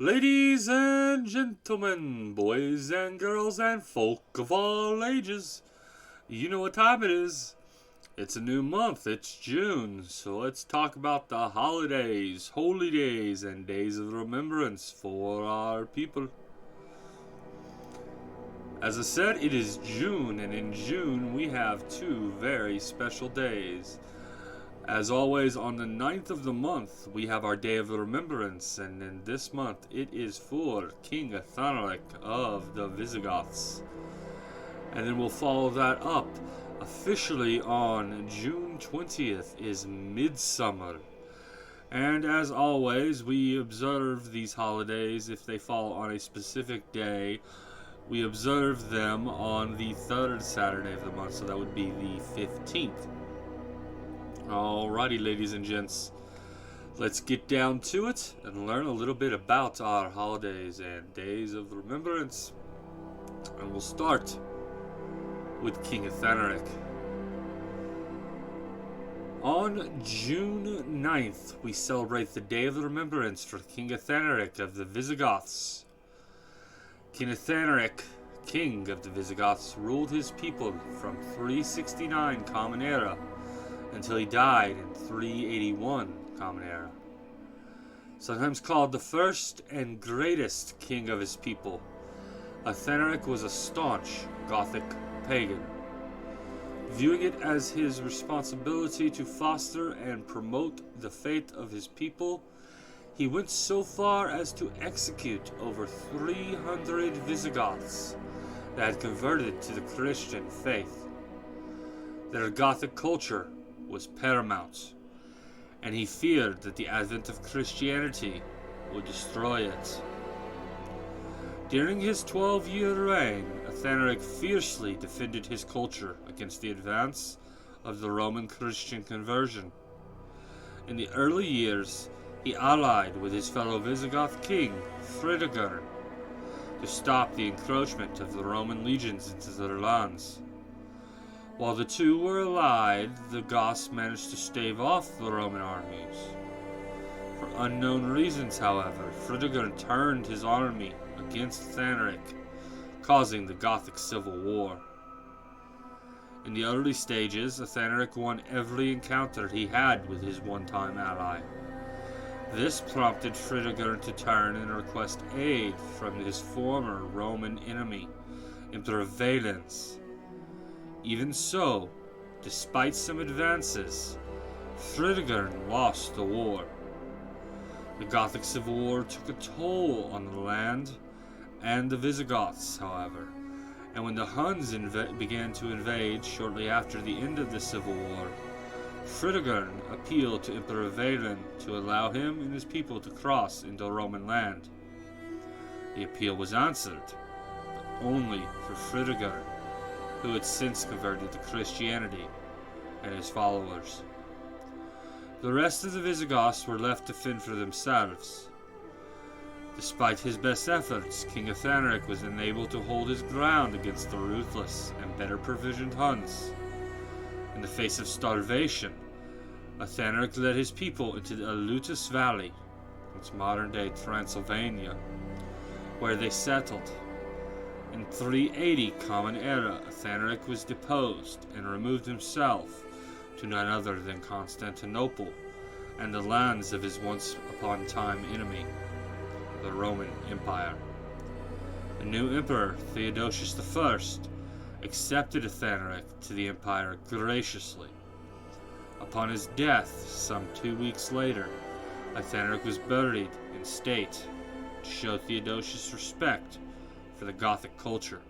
Ladies and gentlemen, boys and girls, and folk of all ages, you know what time it is. It's a new month, it's June, so let's talk about the holidays, holy days, and days of remembrance for our people. As I said, it is June, and in June we have two very special days. As always, on the 9th of the month, we have our Day of Remembrance, and in this month it is for King Athanaric of the Visigoths. And then we'll follow that up. Officially on June 20th is Midsummer. And as always, we observe these holidays if they fall on a specific day. We observe them on the third Saturday of the month, so that would be the 15th. Alrighty, ladies and gents, let's get down to it and learn a little bit about our holidays and days of remembrance. And we'll start with King Athanaric. On June 9th, we celebrate the Day of Remembrance for King Athanaric of the Visigoths. King Athanaric, king of the Visigoths, ruled his people from 369 Common Era until he died in 381 Common Era. Sometimes called the first and greatest king of his people, Athanaric was a staunch Gothic pagan. Viewing it as his responsibility to foster and promote the faith of his people, he went so far as to execute over 300 Visigoths that had converted to the Christian faith. Their Gothic culture was paramount, and he feared that the advent of Christianity would destroy it. During his 12-year reign, Athanaric fiercely defended his culture against the advance of the Roman Christian conversion. In the early years, he allied with his fellow Visigoth king, Fritigern, to stop the encroachment of the Roman legions into their lands. While the two were allied, the Goths managed to stave off the Roman armies. For unknown reasons, however, Fritigern turned his army against Athanaric, causing the Gothic Civil War. In the early stages, Athanaric won every encounter he had with his one-time ally. This prompted Fritigern to turn and request aid from his former Roman enemy, Emperor Valens. Even so, despite some advances, Fritigern lost the war. The Gothic Civil War took a toll on the land and the Visigoths, however, and when the Huns began to invade shortly after the end of the Civil War, Fritigern appealed to Emperor Valens to allow him and his people to cross into Roman land. The appeal was answered, but only for Fritigern, who had since converted to Christianity, and his followers. The rest of the Visigoths were left to fend for themselves. Despite his best efforts, King Athanaric was unable to hold his ground against the ruthless and better provisioned Huns. In the face of starvation, Athanaric led his people into the Alutus Valley, it's modern-day Transylvania, where they settled. In 380 Common Era, Athanaric was deposed and removed himself to none other than Constantinople and the lands of his once-upon-time enemy, the Roman Empire. The new emperor, Theodosius I, accepted Athanaric to the empire graciously. Upon his death, some 2 weeks later, Athanaric was buried in state to show Theodosius respect for the Gothic culture.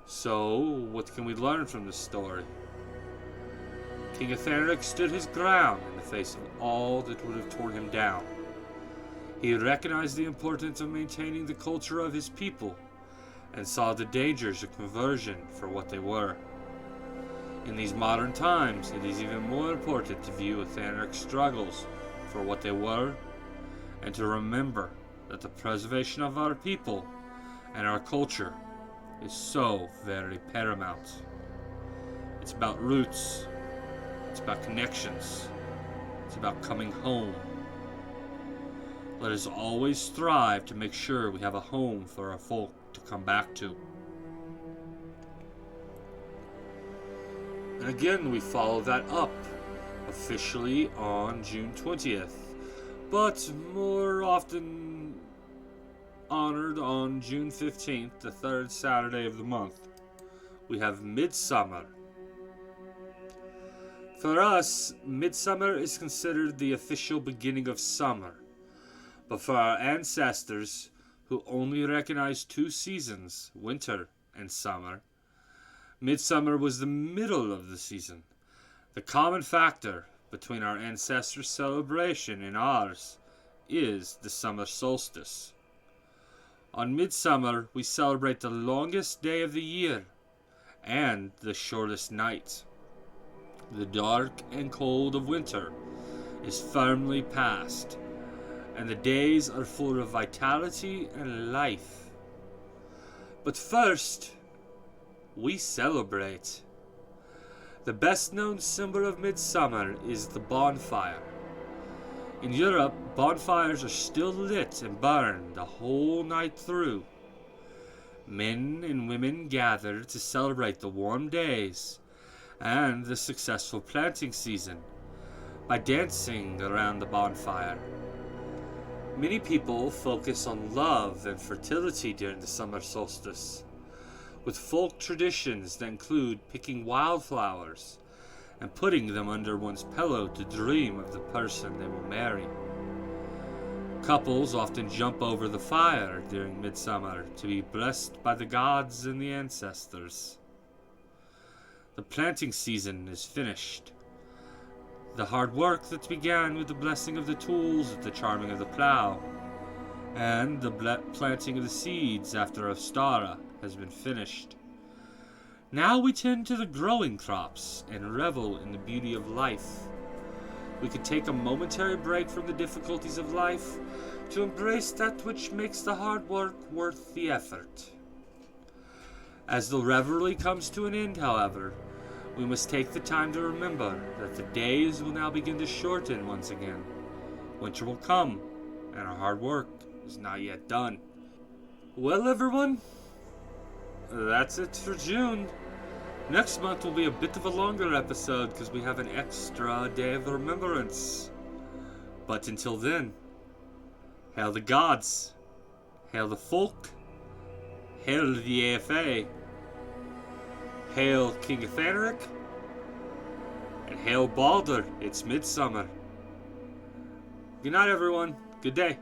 So, what can we learn from this story? King Athanaric stood his ground in the face of all that would have torn him down. He recognized the importance of maintaining the culture of his people and saw the dangers of conversion for what they were. In these modern times, it is even more important to view Athanaric's struggles for what they were and to remember that the preservation of our people and our culture is so very paramount. It's about roots, it's about connections, it's about coming home. Let us always strive to make sure we have a home for our folk to come back to. And again, we follow that up, officially on June 20th, but more often honored on June 15th, the third Saturday of the month. We have Midsummer. For us, Midsummer is considered the official beginning of summer, but for our ancestors, who only recognized two seasons, winter and summer, Midsummer was the middle of the season. The common factor between our ancestors' celebration and ours is the summer solstice. On Midsummer, we celebrate the longest day of the year and the shortest night. The dark and cold of winter is firmly past, and the days are full of vitality and life. But first, we celebrate. The best known symbol of Midsummer is the bonfire. In Europe, bonfires are still lit and burn the whole night through. Men and women gather to celebrate the warm days and the successful planting season by dancing around the bonfire. Many people focus on love and fertility during the summer solstice, with folk traditions that include picking wildflowers and putting them under one's pillow to dream of the person they will marry. Couples often jump over the fire during Midsummer to be blessed by the gods and the ancestors. The planting season is finished. The hard work that began with the blessing of the tools at the charming of the plow, and the planting of the seeds after Ostara has been finished. Now we tend to the growing crops and revel in the beauty of life. We could take a momentary break from the difficulties of life to embrace that which makes the hard work worth the effort. As the revelry comes to an end, however, we must take the time to remember that the days will now begin to shorten once again. Winter will come, and our hard work is not yet done. Well, everyone, that's it for June. Next month will be a bit of a longer episode because we have an extra day of remembrance. But until then, hail the gods, hail the folk, hail the AFA, hail King Athanaric, and hail Baldur, it's Midsummer. Good night, everyone. Good day.